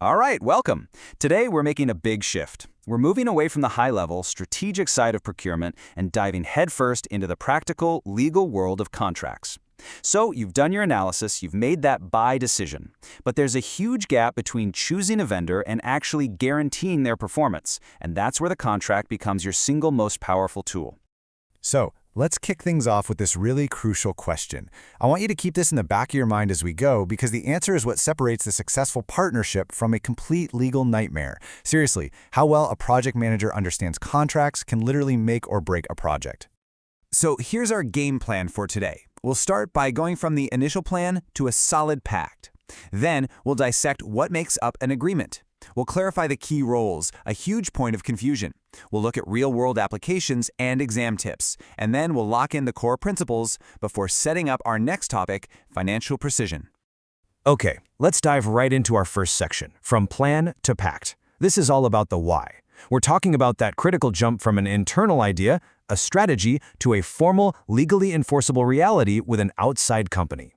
All right, welcome. Today we're making a big shift. We're moving away from the high-level, strategic side of procurement and diving headfirst into the practical, legal world of contracts. So you've done your analysis, you've made that buy decision. But there's a huge gap between choosing a vendor and actually guaranteeing their performance, and that's where the contract becomes your single most powerful tool. So, let's kick things off with this really crucial question. I want you to keep this in the back of your mind as we go, because the answer is what separates the successful partnership from a complete legal nightmare. Seriously, how well a project manager understands contracts can literally make or break a project. So here's our game plan for today. We'll start by going from the initial plan to a solid pact. Then we'll dissect what makes up an agreement. We'll clarify the key roles, a huge point of confusion. We'll look at real-world applications and exam tips, and then we'll lock in the core principles before setting up our next topic, financial precision. Okay, let's dive right into our first section, from plan to pact. This is all about the why. We're talking about that critical jump from an internal idea, a strategy, to a formal, legally enforceable reality with an outside company.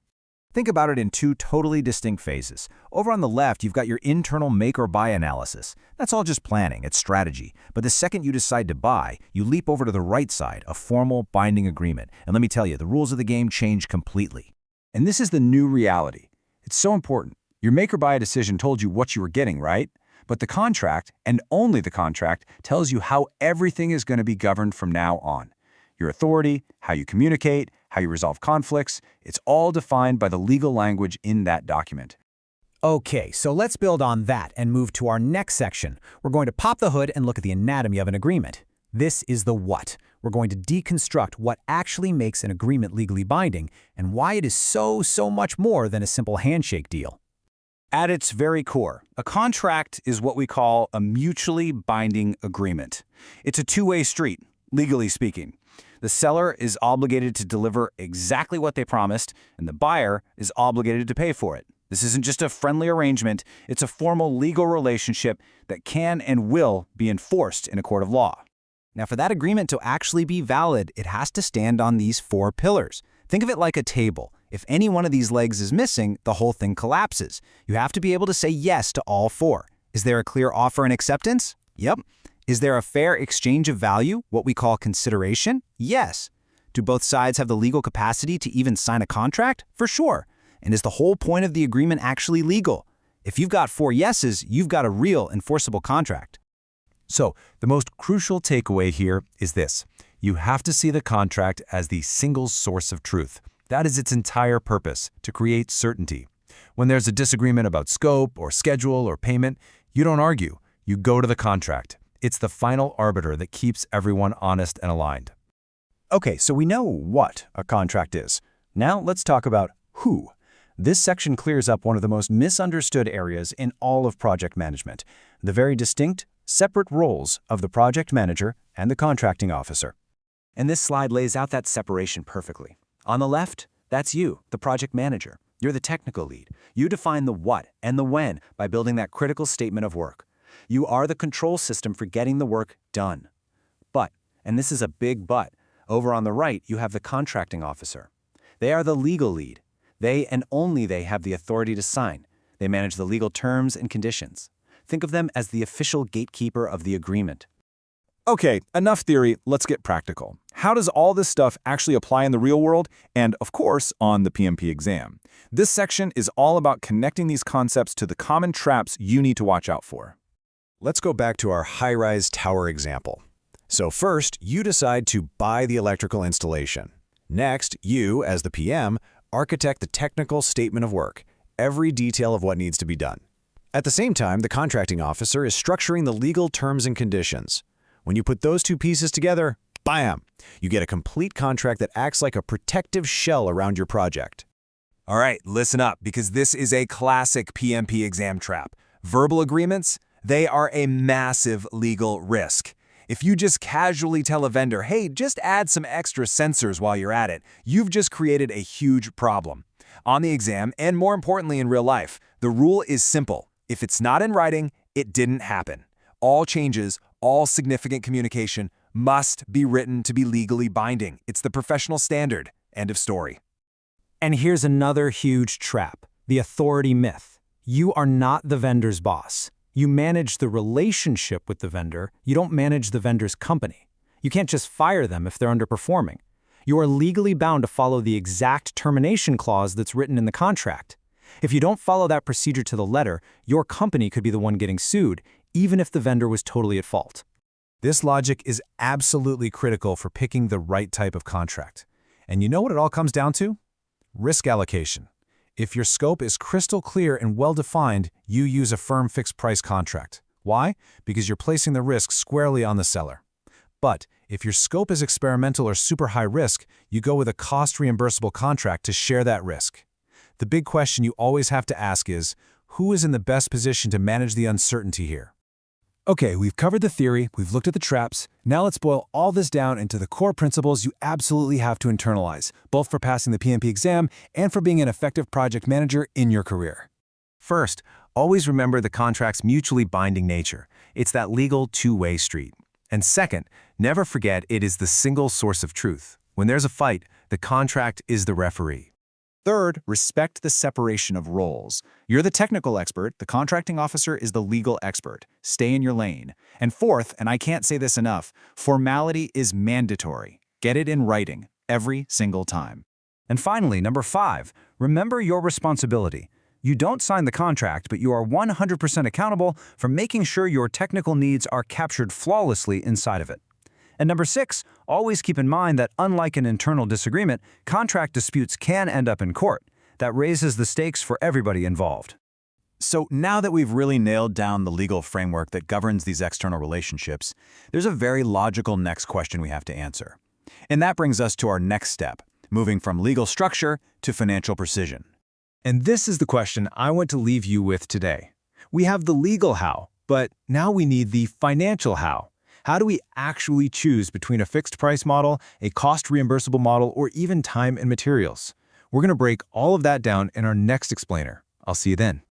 Think about it in two totally distinct phases. Over on the left, you've got your internal make or buy analysis. That's all just planning, it's strategy. But the second you decide to buy, you leap over to the right side, a formal binding agreement. And let me tell you, the rules of the game change completely. And this is the new reality. It's so important. Your make or buy decision told you what you were getting, right? But the contract, and only the contract, tells you how everything is going to be governed from now on. Your authority, how you communicate, how you resolve conflicts, it's all defined by the legal language in that document. Okay, so let's build on that and move to our next section. We're going to pop the hood and look at the anatomy of an agreement. This is the what. We're going to deconstruct what actually makes an agreement legally binding and why it is so much more than a simple handshake deal. At its very core, a contract is what we call a mutually binding agreement. It's a two-way street, legally speaking. The seller is obligated to deliver exactly what they promised, and the buyer is obligated to pay for it. This isn't just a friendly arrangement, it's a formal legal relationship that can and will be enforced in a court of law. Now, for that agreement to actually be valid, it has to stand on these four pillars. Think of it like a table. If any one of these legs is missing, the whole thing collapses. You have to be able to say yes to all four. Is there a clear offer and acceptance? Yep. Is there a fair exchange of value, what we call consideration? Yes. Do both sides have the legal capacity to even sign a contract? For sure. And is the whole point of the agreement actually legal? If you've got four yeses, you've got a real enforceable contract. So, the most crucial takeaway here is this. You have to see the contract as the single source of truth. That is its entire purpose, to create certainty. When there's a disagreement about scope or schedule or payment, you don't argue. You go to the contract. It's the final arbiter that keeps everyone honest and aligned. Okay, so we know what a contract is. Now let's talk about who. This section clears up one of the most misunderstood areas in all of project management, the very distinct, separate roles of the project manager and the contracting officer. And this slide lays out that separation perfectly. On the left, that's you, the project manager. You're the technical lead. You define the what and the when by building that critical statement of work. You are the control system for getting the work done. But, and this is a big but, over on the right you have the contracting officer. They are the legal lead. They and only they have the authority to sign. They manage the legal terms and conditions. Think of them as the official gatekeeper of the agreement. Okay, enough theory, let's get practical. How does all this stuff actually apply in the real world and, of course, on the PMP exam? This section is all about connecting these concepts to the common traps you need to watch out for. Let's go back to our high-rise tower example. So first, you decide to buy the electrical installation. Next, you, as the PM, architect the technical statement of work, every detail of what needs to be done. At the same time, the contracting officer is structuring the legal terms and conditions. When you put those two pieces together, bam! You get a complete contract that acts like a protective shell around your project. All right, listen up, because this is a classic PMP exam trap. Verbal agreements, they are a massive legal risk. If you just casually tell a vendor, hey, just add some extra sensors while you're at it, you've just created a huge problem. On the exam, and more importantly in real life, the rule is simple. If it's not in writing, it didn't happen. All changes, all significant communication must be written to be legally binding. It's the professional standard. End of story. And here's another huge trap, the authority myth. You are not the vendor's boss. You manage the relationship with the vendor. You don't manage the vendor's company. You can't just fire them if they're underperforming. You are legally bound to follow the exact termination clause that's written in the contract. If you don't follow that procedure to the letter, your company could be the one getting sued, even if the vendor was totally at fault. This logic is absolutely critical for picking the right type of contract. And you know what it all comes down to? Risk allocation. If your scope is crystal clear and well-defined, you use a firm fixed-price contract. Why? Because you're placing the risk squarely on the seller. But if your scope is experimental or super high risk, you go with a cost-reimbursable contract to share that risk. The big question you always have to ask is, who is in the best position to manage the uncertainty here? Okay, we've covered the theory, we've looked at the traps. Now let's boil all this down into the core principles you absolutely have to internalize, both for passing the PMP exam and for being an effective project manager in your career. First, always remember the contract's mutually binding nature. It's that legal two-way street. And second, never forget it is the single source of truth. When there's a fight, the contract is the referee. Third, respect the separation of roles. You're the technical expert, the contracting officer is the legal expert. Stay in your lane. And fourth, and I can't say this enough, formality is mandatory. Get it in writing, every single time. And finally, number 5, remember your responsibility. You don't sign the contract, but you are 100% accountable for making sure your technical needs are captured flawlessly inside of it. And number 6, always keep in mind that unlike an internal disagreement, contract disputes can end up in court. That raises the stakes for everybody involved. So now that we've really nailed down the legal framework that governs these external relationships, there's a very logical next question we have to answer. And that brings us to our next step, moving from legal structure to financial precision. And this is the question I want to leave you with today. We have the legal how, but now we need the financial how. How do we actually choose between a fixed-price model, a cost-reimbursable model, or even time and materials? We're going to break all of that down in our next explainer. I'll see you then.